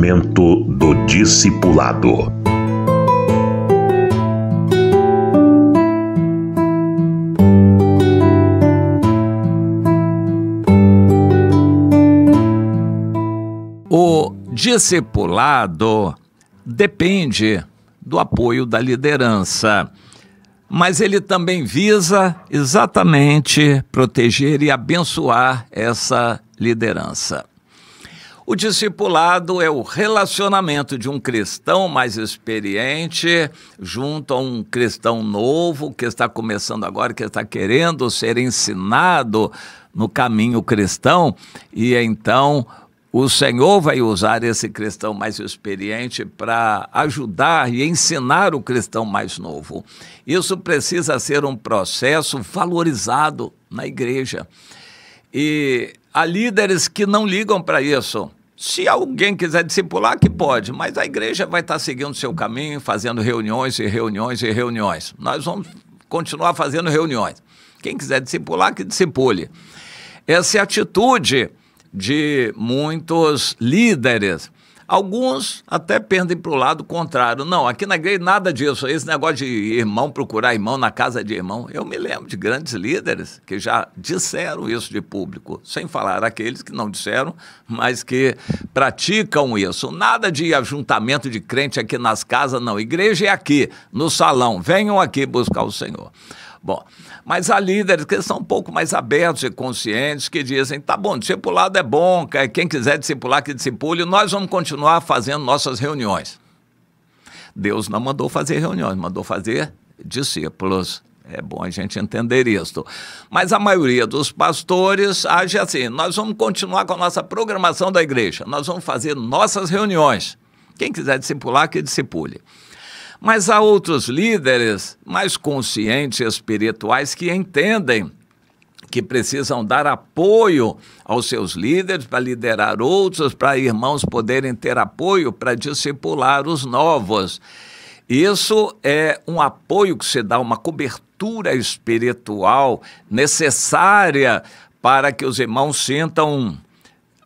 Momento do Discipulado. O discipulado depende do apoio da liderança, mas ele também visa exatamente proteger e abençoar essa liderança. O discipulado é o relacionamento de um cristão mais experiente junto a um cristão novo que está começando agora, que está querendo ser ensinado no caminho cristão, e então o Senhor vai usar esse cristão mais experiente para ajudar e ensinar o cristão mais novo. Isso precisa ser um processo valorizado na igreja. E há líderes que não ligam para isso. Se alguém quiser discipular, que pode, mas a igreja vai estar seguindo o seu caminho, fazendo reuniões e reuniões e reuniões. Nós vamos continuar fazendo reuniões. Quem quiser discipular, que discipule. Essa é a atitude de muitos líderes. Alguns até pendem para o lado contrário. Não, aqui na igreja nada disso. Esse negócio de irmão procurar irmão na casa de irmão. Eu me lembro de grandes líderes que já disseram isso de público, sem falar aqueles que não disseram, mas que praticam isso. Nada de ajuntamento de crente aqui nas casas, não. Igreja é aqui, no salão. Venham aqui buscar o Senhor. Bom, mas há líderes que são um pouco mais abertos e conscientes, que dizem, tá bom, discipulado é bom, quem quiser discipular, que discipule, nós vamos continuar fazendo nossas reuniões. Deus não mandou fazer reuniões, mandou fazer discípulos. É bom a gente entender isso. Mas a maioria dos pastores age assim, nós vamos continuar com a nossa programação da igreja, nós vamos fazer nossas reuniões. Quem quiser discipular, que discipule. Mas há outros líderes mais conscientes e espirituais que entendem que precisam dar apoio aos seus líderes para liderar outros, para irmãos poderem ter apoio para discipular os novos. Isso é um apoio que se dá, uma cobertura espiritual necessária para que os irmãos sintam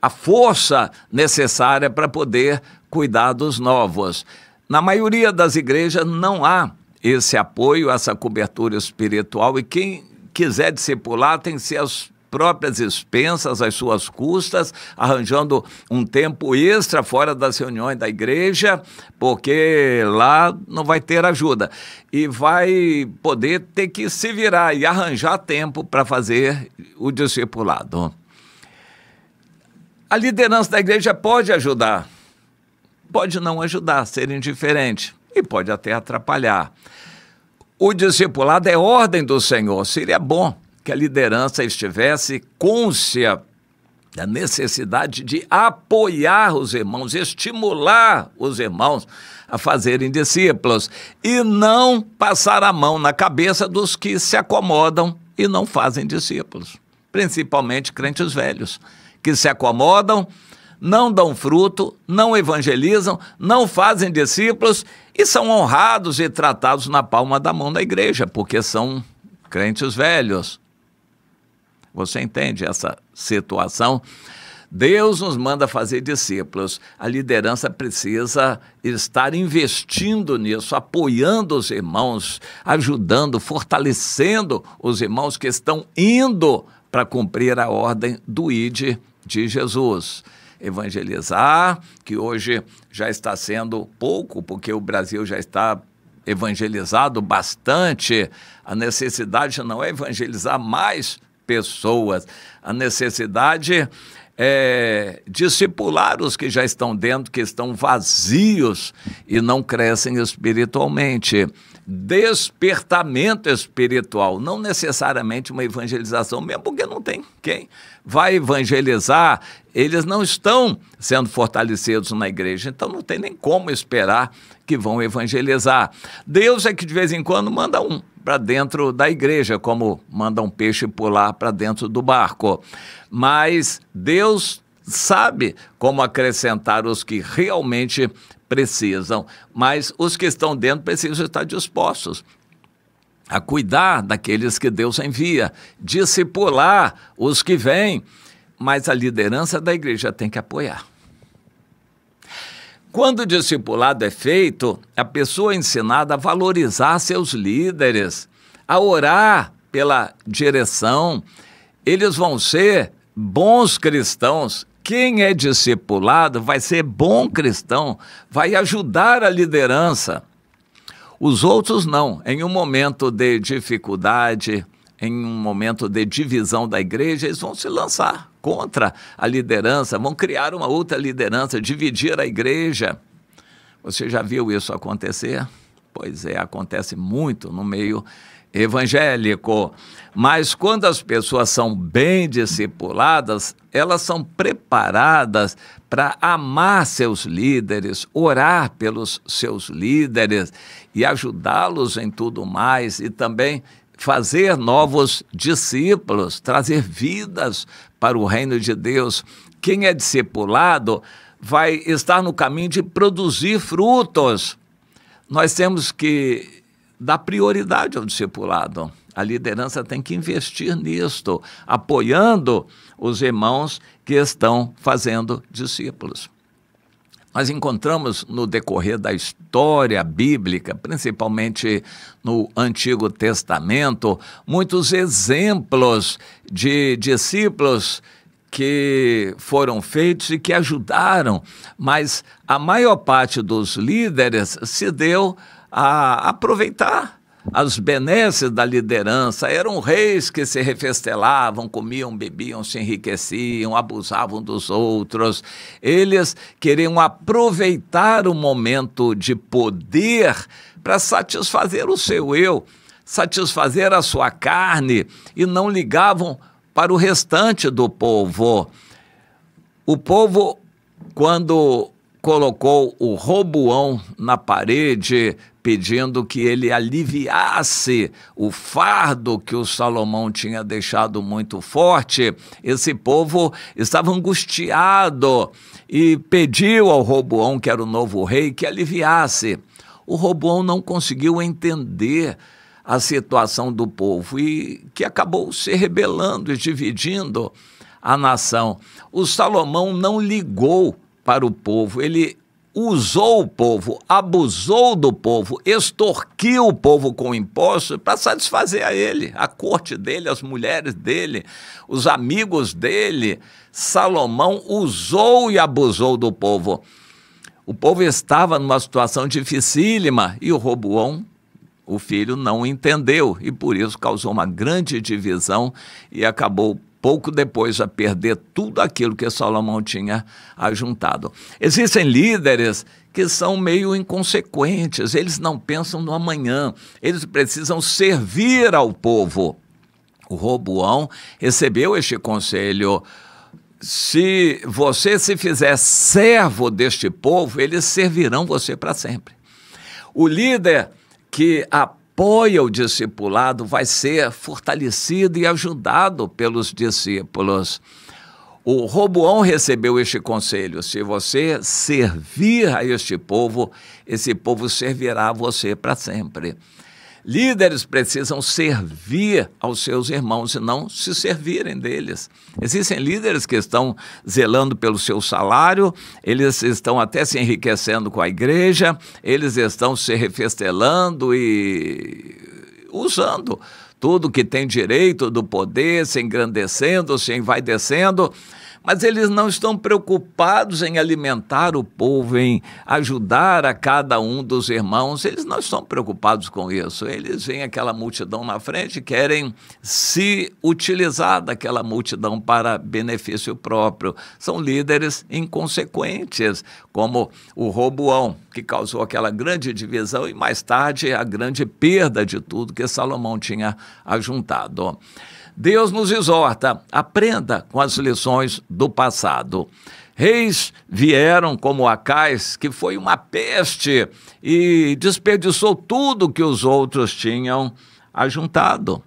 a força necessária para poder cuidar dos novos. Na maioria das igrejas não há esse apoio, essa cobertura espiritual, e quem quiser discipular tem que ser as próprias expensas, as suas custas, arranjando um tempo extra fora das reuniões da igreja, porque lá não vai ter ajuda. E vai poder ter que se virar e arranjar tempo para fazer o discipulado. A liderança da igreja pode ajudar. Pode não ajudar, ser indiferente e pode até atrapalhar. O discipulado é ordem do Senhor. Seria bom que a liderança estivesse cônscia da necessidade de apoiar os irmãos, estimular os irmãos a fazerem discípulos e não passar a mão na cabeça dos que se acomodam e não fazem discípulos, principalmente crentes velhos, que se acomodam, não dão fruto, não evangelizam, não fazem discípulos e são honrados e tratados na palma da mão da igreja, porque são crentes velhos. Você entende essa situação? Deus nos manda fazer discípulos. A liderança precisa estar investindo nisso, apoiando os irmãos, ajudando, fortalecendo os irmãos que estão indo para cumprir a ordem do ID de Jesus. Evangelizar, que hoje já está sendo pouco, porque o Brasil já está evangelizado bastante. A necessidade não é evangelizar mais pessoas, a necessidade é discipular os que já estão dentro, que estão vazios e não crescem espiritualmente. Despertamento espiritual, não necessariamente uma evangelização, mesmo porque não tem quem vai evangelizar, eles não estão sendo fortalecidos na igreja, então não tem nem como esperar que vão evangelizar. Deus é que de vez em quando manda um para dentro da igreja, como manda um peixe pular para dentro do barco, mas Deus sabe como acrescentar os que realmente precisam, mas os que estão dentro precisam estar dispostos a cuidar daqueles que Deus envia, discipular os que vêm, mas a liderança da igreja tem que apoiar. Quando o discipulado é feito, a pessoa é ensinada a valorizar seus líderes, a orar pela direção. Eles vão ser bons cristãos. Quem é discipulado vai ser bom cristão, vai ajudar a liderança. Os outros não. Em um momento de dificuldade, em um momento de divisão da igreja, eles vão se lançar contra a liderança, vão criar uma outra liderança, dividir a igreja. Você já viu isso acontecer? Pois é, acontece muito no meio evangélico. Mas quando as pessoas são bem discipuladas, elas são preparadas para amar seus líderes, orar pelos seus líderes e ajudá-los em tudo mais, e também fazer novos discípulos, trazer vidas para o reino de Deus. Quem é discipulado vai estar no caminho de produzir frutos. Nós temos que dar prioridade ao discipulado. A liderança tem que investir nisto, apoiando os irmãos que estão fazendo discípulos. Nós encontramos no decorrer da história bíblica, principalmente no Antigo Testamento, muitos exemplos de discípulos que foram feitos e que ajudaram, mas a maior parte dos líderes se deu a aproveitar as benesses da liderança. Eram reis que se refestelavam, comiam, bebiam, se enriqueciam, abusavam dos outros. Eles queriam aproveitar o momento de poder para satisfazer o seu eu, satisfazer a sua carne, e não ligavam para o restante do povo. O povo, quando colocou o Roboão na parede, pedindo que ele aliviasse o fardo que o Salomão tinha deixado muito forte, esse povo estava angustiado e pediu ao Roboão, que era o novo rei, que aliviasse. O Roboão não conseguiu entender a situação do povo e que acabou se rebelando e dividindo a nação. O Salomão não ligou para o povo, ele usou o povo, abusou do povo, extorquiu o povo com impostos para satisfazer a ele, a corte dele, as mulheres dele, os amigos dele. Salomão usou e abusou do povo. O povo estava numa situação dificílima e o Roboão, o filho, não entendeu e por isso causou uma grande divisão e acabou pouco depois a perder tudo aquilo que Salomão tinha ajuntado. Existem líderes que são meio inconsequentes, eles não pensam no amanhã, eles precisam servir ao povo. O Roboão recebeu este conselho: se você se fizer servo deste povo, eles servirão você para sempre. O líder que apoia o discipulado vai ser fortalecido e ajudado pelos discípulos. O Roboão recebeu este conselho: se você servir a este povo, esse povo servirá a você para sempre. Líderes precisam servir aos seus irmãos e não se servirem deles. Existem líderes que estão zelando pelo seu salário, eles estão até se enriquecendo com a igreja, eles estão se refestelando e usando tudo que tem direito do poder, se engrandecendo, se envaidecendo, mas eles não estão preocupados em alimentar o povo, em ajudar a cada um dos irmãos. Eles não estão preocupados com isso. Eles veem aquela multidão na frente e querem se utilizar daquela multidão para benefício próprio. São líderes inconsequentes, como o Roboão, que causou aquela grande divisão e mais tarde a grande perda de tudo que Salomão tinha ajuntado. Deus nos exorta: aprenda com as lições do passado. Reis vieram como Acais, que foi uma peste e desperdiçou tudo que os outros tinham ajuntado.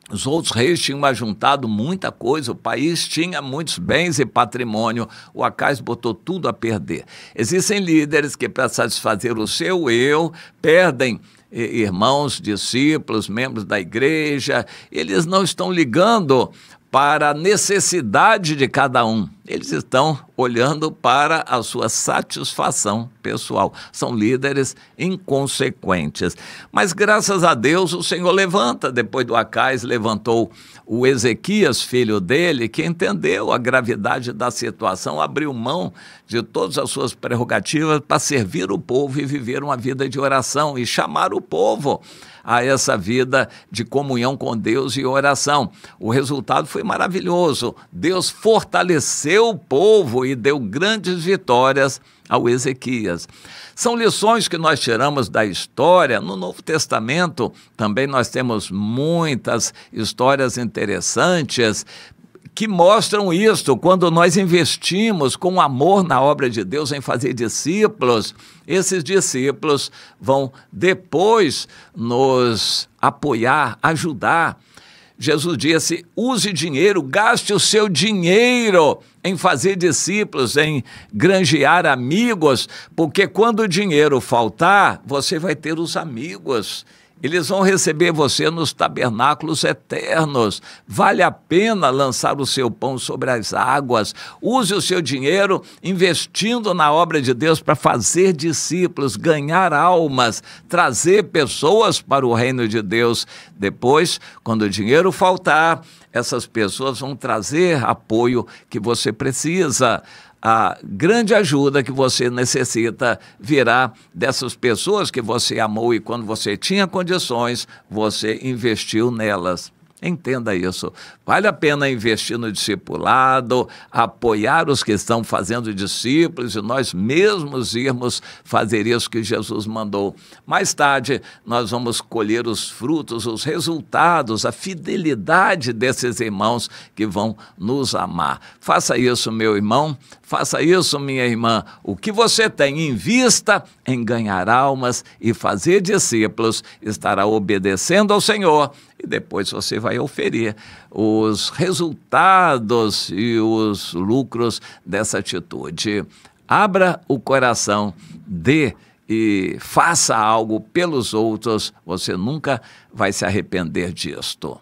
Os outros reis tinham ajuntado muita coisa, o país tinha muitos bens e patrimônio, o Acais botou tudo a perder. Existem líderes que, para satisfazer o seu eu, perdem irmãos, discípulos, membros da igreja. Eles não estão ligando para a necessidade de cada um. Eles estão olhando para a sua satisfação pessoal. São líderes inconsequentes. Mas, graças a Deus, o Senhor levanta. Depois do Acais, levantou o Ezequias, filho dele, que entendeu a gravidade da situação, abriu mão de todas as suas prerrogativas para servir o povo e viver uma vida de oração e chamar o povo a essa vida de comunhão com Deus e oração. O resultado foi maravilhoso. Deus fortaleceu o povo e deu grandes vitórias ao Ezequias. São lições que nós tiramos da história. No Novo Testamento também nós temos muitas histórias interessantes que mostram isto. Quando nós investimos com amor na obra de Deus em fazer discípulos, esses discípulos vão depois nos apoiar, ajudar. Jesus disse: use dinheiro, gaste o seu dinheiro em fazer discípulos, em granjear amigos, porque quando o dinheiro faltar, você vai ter os amigos. Eles vão receber você nos tabernáculos eternos. Vale a pena lançar o seu pão sobre as águas. Use o seu dinheiro investindo na obra de Deus para fazer discípulos, ganhar almas, trazer pessoas para o reino de Deus. Depois, quando o dinheiro faltar, essas pessoas vão trazer apoio que você precisa. A grande ajuda que você necessita virá dessas pessoas que você amou e quando você tinha condições, você investiu nelas. Entenda isso. Vale a pena investir no discipulado, apoiar os que estão fazendo discípulos e nós mesmos irmos fazer isso que Jesus mandou. Mais tarde, nós vamos colher os frutos, os resultados, a fidelidade desses irmãos que vão nos amar. Faça isso, meu irmão. Faça isso, minha irmã. O que você tem, invista em ganhar almas e fazer discípulos, estará obedecendo ao Senhor e depois você vai oferir os resultados e os lucros dessa atitude. Abra o coração, dê e faça algo pelos outros, você nunca vai se arrepender disto.